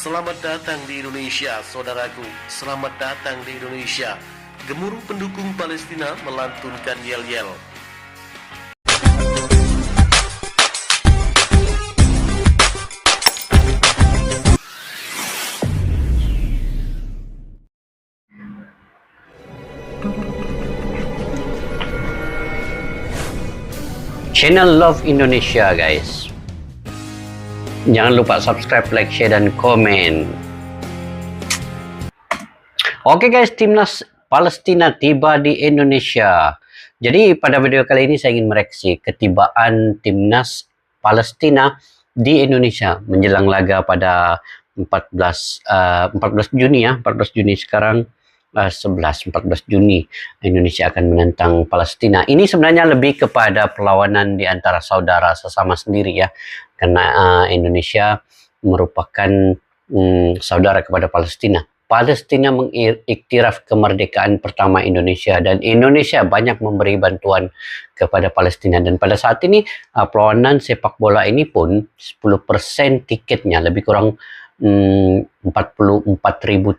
Selamat datang di Indonesia, saudaraku. Selamat datang di Indonesia. Gemuruh pendukung Palestina melantunkan yel-yel. Channel Love Indonesia, guys. Jangan lupa subscribe, like, share, dan komen. Oke guys, timnas Palestina tiba di Indonesia. Jadi pada video kali ini saya ingin mereaksi ketibaan timnas Palestina di Indonesia menjelang laga pada 14 Juni ya, 14 Juni sekarang. 14 Juni Indonesia akan menentang Palestina. Ini sebenarnya lebih kepada perlawanan di antara saudara sesama sendiri ya, karena Indonesia merupakan saudara kepada Palestina. Palestina mengiktiraf kemerdekaan pertama Indonesia, dan Indonesia banyak memberi bantuan kepada Palestina. Dan pada saat ini perlawanan sepak bola ini pun 10% tiketnya, lebih kurang 44.000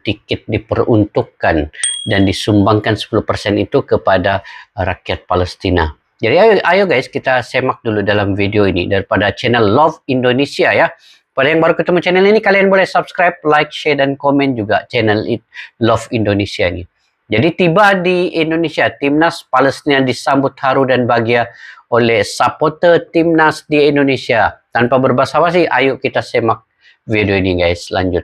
tiket diperuntukkan dan disumbangkan 10% itu kepada rakyat Palestina. Jadi ayo guys, kita semak dulu dalam video ini daripada channel Love Indonesia ya. Pada yang baru ketemu channel ini, kalian boleh subscribe, like, share, dan komen juga channel Love Indonesia ini. Jadi tiba di Indonesia, timnas Palestina disambut haru dan bahagia oleh supporter timnas di Indonesia. Tanpa berbasa-basi, ayo kita semak video ini guys, lanjut.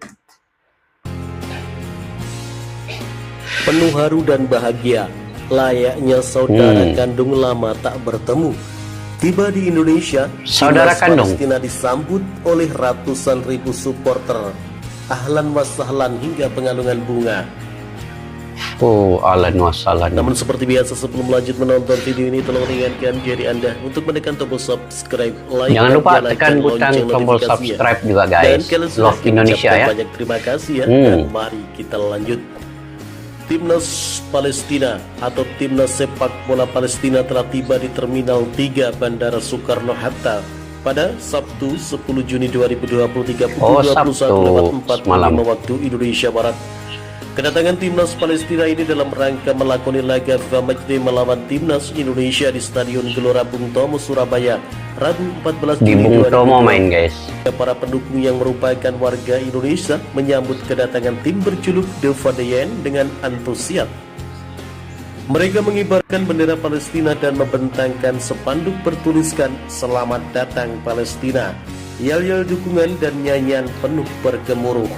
Penuh haru dan bahagia, layaknya saudara kandung lama tak bertemu. Tiba di Indonesia, saudara kandung Palestina disambut oleh ratusan ribu supporter. Ahlan wa sahlan hingga pengalungan bunga. Ahlan wa sahlan. Namun seperti biasa, sebelum lanjut menonton video ini, tolong ringankan jari Anda untuk menekan tombol subscribe, like, jangan lupa tekan butang tombol subscribe juga guys. Love Indonesia ya. Banyak terima kasih ya. Dan mari kita lanjut. Timnas Palestina atau Timnas Sepak Bola Palestina telah tiba di Terminal 3 Bandara Soekarno-Hatta pada Sabtu 10 Juni 2023 pukul 21.45 waktu Indonesia Barat. Kedatangan timnas Palestina ini dalam rangka melakoni laga Famajdi melawan timnas Indonesia di Stadion Gelora Bung Tomo, Surabaya, Rabu 14 Juni. Di Bung Tomo main guys. Para pendukung yang merupakan warga Indonesia menyambut kedatangan tim berjuluk The Fadayan dengan antusias. Mereka mengibarkan bendera Palestina dan membentangkan spanduk bertuliskan "Selamat datang Palestina". Yel-yel dukungan dan nyanyian penuh bergemuruh.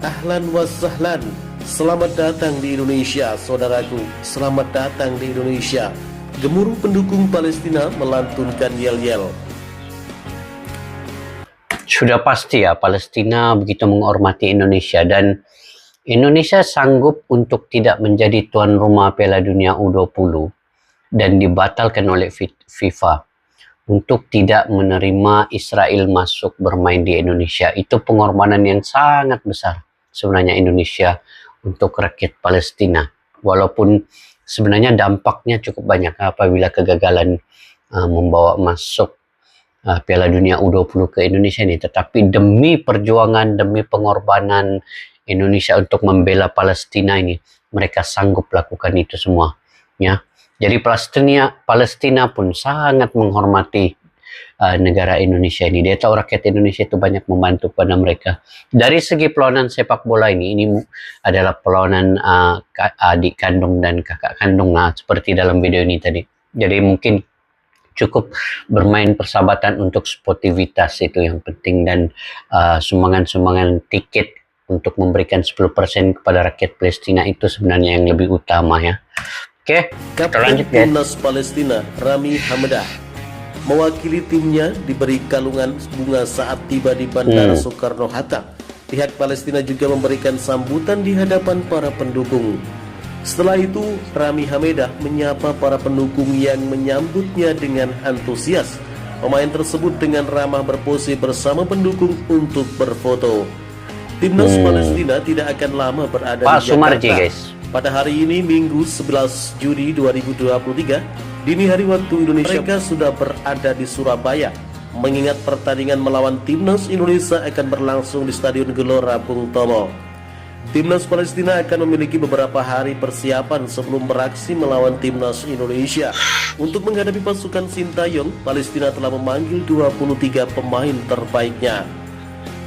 Ahlan wa sahlan. Selamat datang di Indonesia, saudaraku. Selamat datang di Indonesia. Gemuruh pendukung Palestina melantunkan yel-yel. Sudah pasti ya, Palestina begitu menghormati Indonesia, dan Indonesia sanggup untuk tidak menjadi tuan rumah Piala Dunia U20 dan dibatalkan oleh FIFA untuk tidak menerima Israel masuk bermain di Indonesia. Itu pengorbanan yang sangat besar sebenarnya Indonesia untuk rakyat Palestina. Walaupun sebenarnya dampaknya cukup banyak apabila kegagalan membawa masuk Piala Dunia U20 ke Indonesia ini. Tetapi demi perjuangan, demi pengorbanan Indonesia untuk membela Palestina ini, mereka sanggup lakukan itu semua. Ya. Jadi Palestina pun sangat menghormati negara Indonesia ini. Dia tahu rakyat Indonesia itu banyak membantu pada mereka. Dari segi perlawanan sepak bola ini adalah perlawanan adik kandung dan kakak kandung, seperti dalam video ini tadi. Jadi mungkin cukup bermain persahabatan untuk sportivitas, itu yang penting, dan sumbangan-sumbangan tiket untuk memberikan 10% kepada rakyat Palestina itu sebenarnya yang lebih utama ya. Oke, kita lanjut guys. Timnas Palestina Rami Hamedah mewakili timnya diberi kalungan bunga saat tiba di Bandara Soekarno-Hatta. Pihak Palestina juga memberikan sambutan di hadapan para pendukung. Setelah itu, Rami Hamedah menyapa para pendukung yang menyambutnya dengan antusias. Pemain tersebut dengan ramah berpose bersama pendukung untuk berfoto. Timnas Palestina tidak akan lama berada di Jakarta. Sumarji, guys. Pada hari ini, Minggu 11 Juni 2023, dini hari waktu Indonesia, mereka sudah berada di Surabaya mengingat pertandingan melawan Timnas Indonesia akan berlangsung di Stadion Gelora Bung Tomo. Timnas Palestina akan memiliki beberapa hari persiapan sebelum beraksi melawan Timnas Indonesia. Untuk menghadapi pasukan Sintayong, Palestina telah memanggil 23 pemain terbaiknya.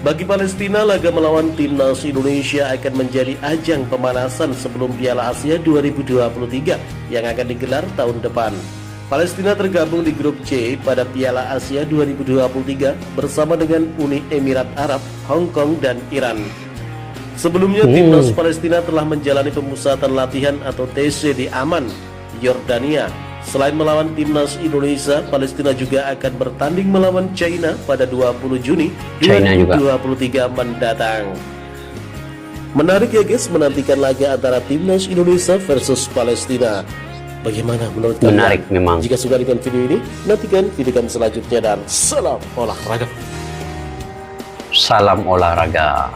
Bagi Palestina, laga melawan Timnas Indonesia akan menjadi ajang pemanasan sebelum Piala Asia 2023 yang akan digelar tahun depan. Palestina tergabung di grup C pada Piala Asia 2023 bersama dengan Uni Emirat Arab, Hong Kong, dan Iran. Sebelumnya, Timnas Palestina telah menjalani pemusatan latihan atau TC di Amman, Yordania. Selain melawan Timnas Indonesia, Palestina juga akan bertanding melawan China pada 20 Juni 2023 mendatang. Menarik ya guys, menantikan laga antara Timnas Indonesia versus Palestina. Bagaimana menurut kalian? Menarik memang. Jika suka dengan video ini, nantikan video kami selanjutnya dan salam olahraga. Salam olahraga.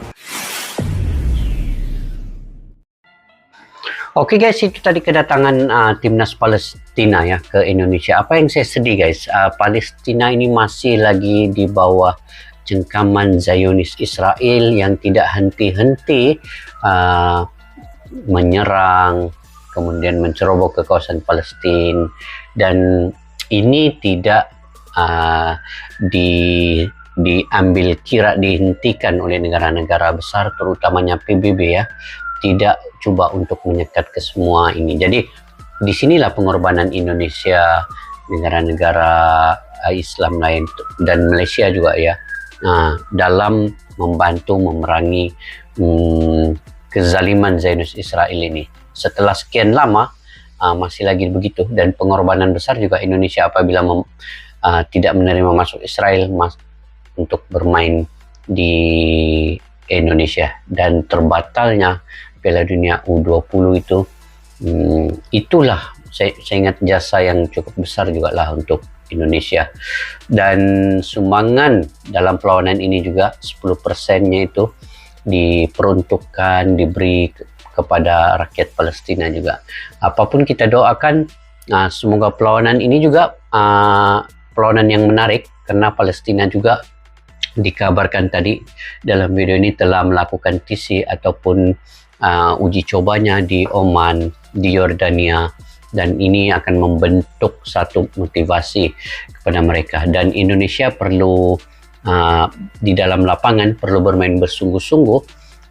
Oke guys, itu tadi kedatangan timnas Palestina ya ke Indonesia. Apa yang saya sedih guys, Palestina ini masih lagi di bawah cengkaman Zionis Israel yang tidak henti-henti menyerang, kemudian menceroboh ke kawasan Palestina, dan ini tidak diambil kira, dihentikan oleh negara-negara besar, terutamanya PBB ya, tidak coba untuk menyekat ke semua ini. Jadi disinilah pengorbanan Indonesia, negara-negara Islam lain dan Malaysia juga ya, dalam membantu memerangi kezaliman Zionis Israel ini. Setelah sekian lama masih lagi begitu, dan pengorbanan besar juga Indonesia apabila tidak menerima masuk Israel untuk bermain di Indonesia, dan terbatalnya Piala Dunia U20 itu, itulah saya ingat jasa yang cukup besar juga lah untuk Indonesia. Dan sumbangan dalam perlawanan ini juga 10%-nya itu diperuntukkan, diberi kepada rakyat Palestina juga. Apapun kita doakan, semoga perlawanan ini juga perlawanan yang menarik, karena Palestina juga dikabarkan tadi dalam video ini telah melakukan TC ataupun uji cobanya di Oman, di Yordania, dan ini akan membentuk satu motivasi kepada mereka. Dan Indonesia perlu di dalam lapangan perlu bermain bersungguh-sungguh,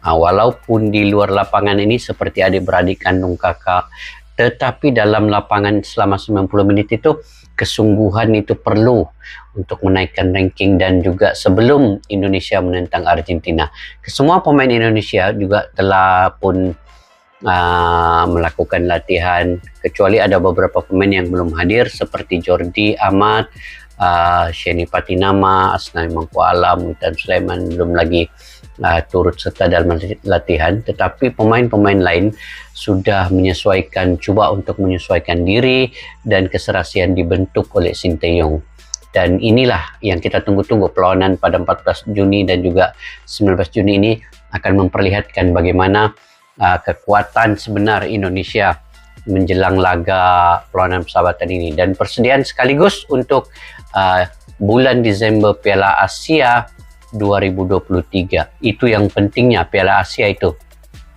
walaupun di luar lapangan ini seperti adik-beradik kandung kakak, tetapi dalam lapangan selama 90 menit itu kesungguhan itu perlu untuk menaikkan ranking. Dan juga sebelum Indonesia menentang Argentina, semua pemain Indonesia juga telah pun melakukan latihan, kecuali ada beberapa pemain yang belum hadir seperti Jordi Amat, Sheni Patinama, Asnawi Mangku Alam, Witan Sulaiman belum lagi turut serta dalam latihan, tetapi pemain-pemain lain sudah menyesuaikan, coba untuk menyesuaikan diri, dan keserasian dibentuk oleh Sintayong. Dan inilah yang kita tunggu-tunggu, perlawanan pada 14 Juni dan juga 19 Juni ini akan memperlihatkan bagaimana kekuatan sebenar Indonesia menjelang laga perlawanan persahabatan ini, dan persediaan sekaligus untuk bulan Desember Piala Asia 2023. Itu yang pentingnya Piala Asia itu,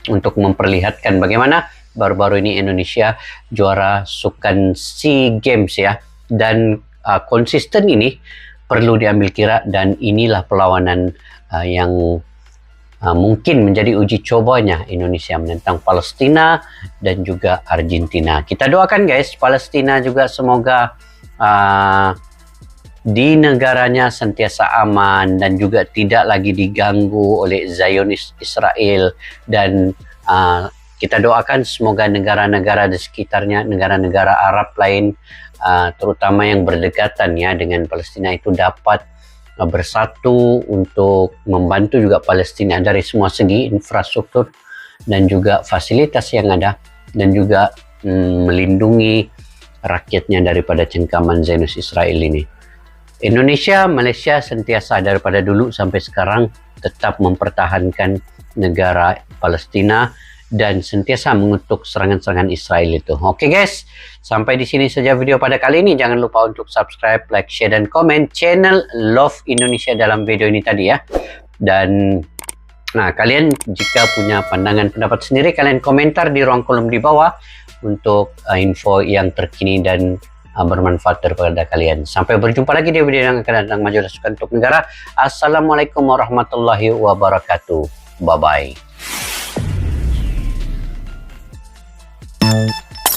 untuk memperlihatkan bagaimana baru-baru ini Indonesia juara Sukan SEA Games ya, dan konsisten ini perlu diambil kira, dan inilah perlawanan yang mungkin menjadi uji cobanya Indonesia menentang Palestina dan juga Argentina. Kita doakan guys, Palestina juga semoga di negaranya sentiasa aman dan juga tidak lagi diganggu oleh Zionis Israel, dan kita doakan semoga negara-negara di sekitarnya, negara-negara Arab lain, terutama yang berdekatan ya dengan Palestina, itu dapat bersatu untuk membantu juga Palestina dari semua segi, infrastruktur dan juga fasilitas yang ada, dan juga melindungi rakyatnya daripada cengkaman Zionis Israel ini. Indonesia, Malaysia sentiasa daripada dulu sampai sekarang tetap mempertahankan negara Palestina dan sentiasa mengutuk serangan-serangan Israel itu. Oke guys, sampai di sini saja video pada kali ini. Jangan lupa untuk subscribe, like, share, dan komen channel Love Indonesia dalam video ini tadi ya. Dan kalian jika punya pandangan pendapat sendiri, kalian komentar di ruang kolom di bawah untuk info yang terkini dan bermanfaat kepada kalian. Sampai berjumpa lagi di video yang akan datang. Maju dan sukan untuk negara. Assalamualaikum warahmatullahi wabarakatuh. Bye-bye.